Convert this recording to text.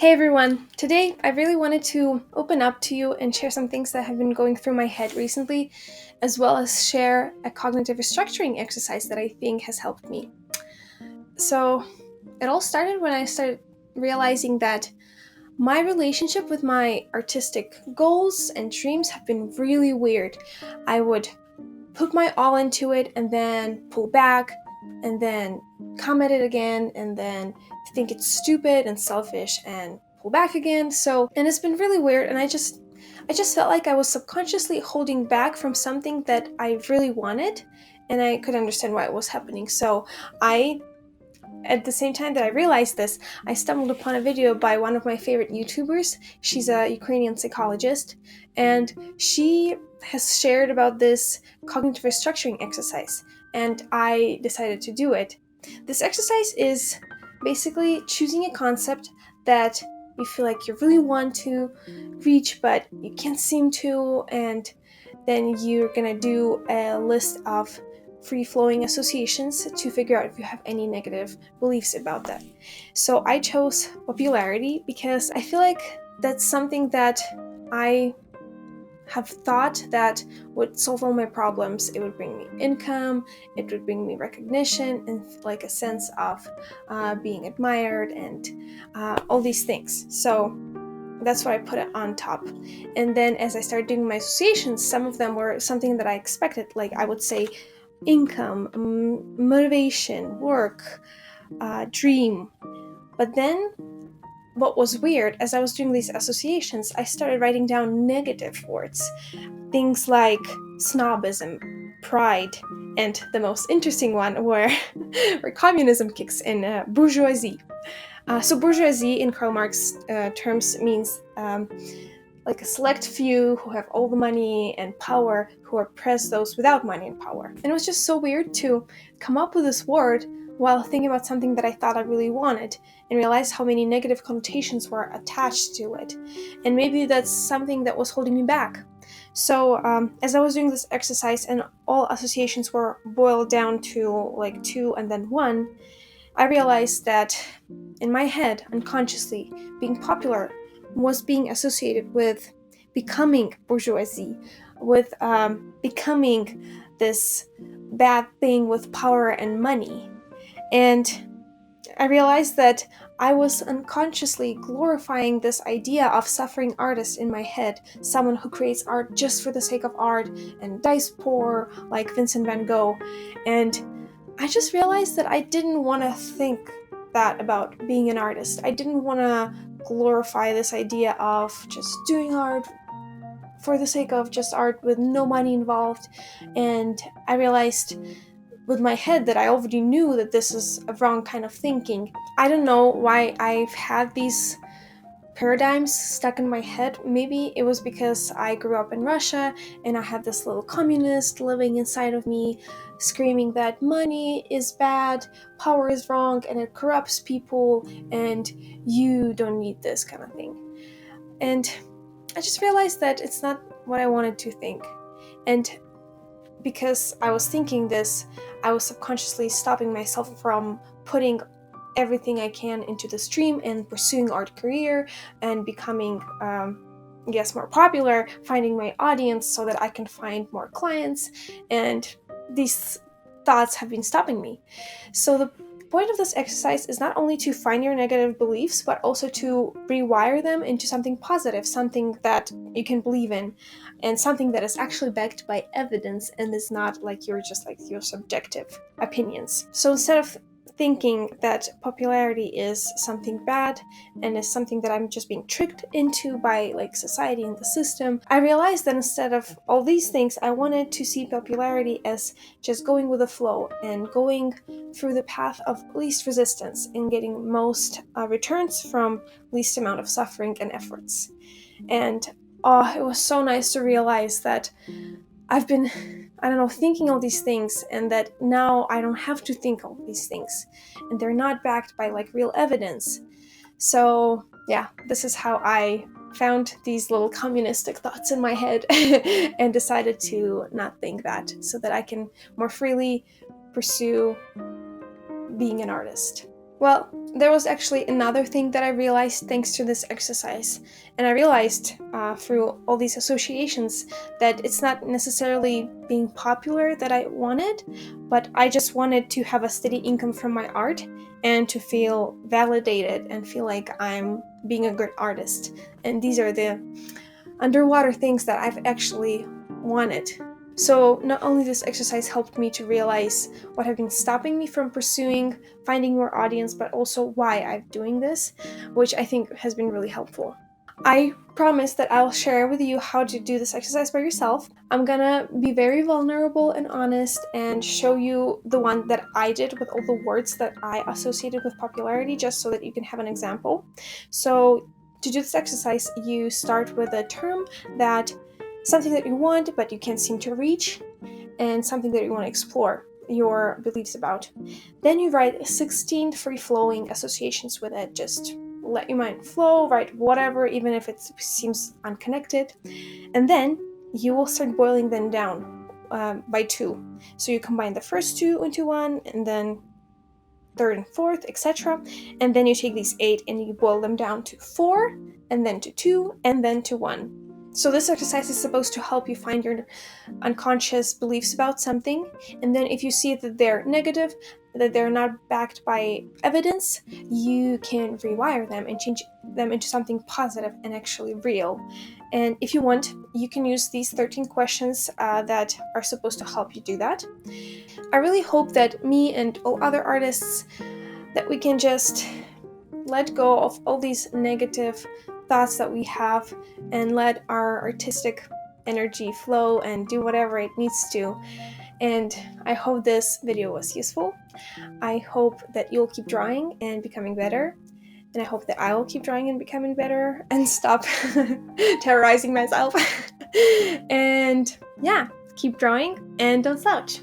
Hey everyone! Today I really wanted to open up to you and share some things that have been going through my head recently, as well as share a cognitive restructuring exercise that I think has helped me. So, it all started when I started realizing that my relationship with my artistic goals and dreams have been really weird. I would put my all into it and then pull back and then come at it again and then think it's stupid and selfish and pull back again. And it's been really weird, and I just felt like I was subconsciously holding back from something that I really wanted, and I could understand why it was happening. So I at the same time that I realized this, I stumbled upon a video by one of my favorite YouTubers. She's a Ukrainian psychologist, and she has shared about this cognitive restructuring exercise, and I decided to do it. This exercise is basically choosing a concept that you feel like you really want to reach, but you can't seem to, and then you're gonna do a list of free-flowing associations to figure out if you have any negative beliefs about that. So I chose popularity because I feel like that's something that I have thought that would solve all my problems. It would bring me income, it would bring me recognition, and like a sense of being admired and all these things. So that's why I put it on top. And then as I started doing my associations, some of them were something that I expected. Like I would say income, motivation, work, dream. But then what was weird, as I was doing these associations, I started writing down negative words. Things like snobism, pride, and the most interesting one where communism kicks in, bourgeoisie. So bourgeoisie in Karl Marx terms means like a select few who have all the money and power who oppress those without money and power. And it was just so weird to come up with this word while thinking about something that I thought I really wanted and realize how many negative connotations were attached to it. And maybe that's something that was holding me back. So as I was doing this exercise and all associations were boiled down to like two and then one, I realized that in my head, unconsciously, being popular was being associated with becoming bourgeoisie, with becoming this bad thing with power and money. And I realized that I was unconsciously glorifying this idea of suffering artist in my head, someone who creates art just for the sake of art and dies poor, like Vincent van Gogh. And I just realized that I didn't want to think that about being an artist. I didn't want to glorify this idea of just doing art for the sake of just art with no money involved. And I realized with my head that I already knew that this is a wrong kind of thinking. I don't know why I've had these paradigms stuck in my head. Maybe it was because I grew up in Russia and I had this little communist living inside of me screaming that money is bad, power is wrong, and it corrupts people, and you don't need this kind of thing. And I just realized that it's not what I wanted to think. And because I was thinking this, I was subconsciously stopping myself from putting everything I can into the stream and pursuing art career and becoming, more popular, finding my audience so that I can find more clients. And these thoughts have been stopping me. So the point of this exercise is not only to find your negative beliefs, but also to rewire them into something positive, something that you can believe in, and something that is actually backed by evidence and is not like your subjective opinions. So instead of thinking that popularity is something bad and is something that I'm just being tricked into by like society and the system, I realized that instead of all these things, I wanted to see popularity as just going with the flow and going through the path of least resistance and getting most returns from least amount of suffering and efforts. And it was so nice to realize that I've been, thinking all these things, and that now I don't have to think all these things, and they're not backed by like real evidence. So yeah, this is how I found these little communistic thoughts in my head and decided to not think that, so that I can more freely pursue being an artist. Well, there was actually another thing that I realized thanks to this exercise. And I realized through all these associations that it's not necessarily being popular that I wanted, but I just wanted to have a steady income from my art and to feel validated and feel like I'm being a good artist. And these are the underwater things that I've actually wanted. So not only this exercise helped me to realize what have been stopping me from pursuing finding more audience, but also why I'm doing this, which I think has been really helpful. I promise that I'll share with you how to do this exercise by yourself. I'm gonna be very vulnerable and honest and show you the one that I did with all the words that I associated with popularity, just so that you can have an example. So to do this exercise, you start with a term that something that you want but you can't seem to reach, and something that you want to explore your beliefs about. Then you write 16 free-flowing associations with it. Just let your mind flow, write whatever, even if it seems unconnected. And then you will start boiling them down by two. So you combine the first two into one, and then third and fourth, etc. And then you take these 8 and you boil them down to 4, and then to 2, and then to 1. So this exercise is supposed to help you find your unconscious beliefs about something, and then if you see that they're negative, that they're not backed by evidence, you can rewire them and change them into something positive and actually real. And if you want, you can use these 13 questions that are supposed to help you do that. I really hope that me and all other artists, that we can just let go of all these negative thoughts that we have and let our artistic energy flow and do whatever it needs to. And I hope this video was useful. I hope that you'll keep drawing and becoming better. And I hope that I will keep drawing and becoming better and stop terrorizing myself. And yeah, keep drawing and don't slouch.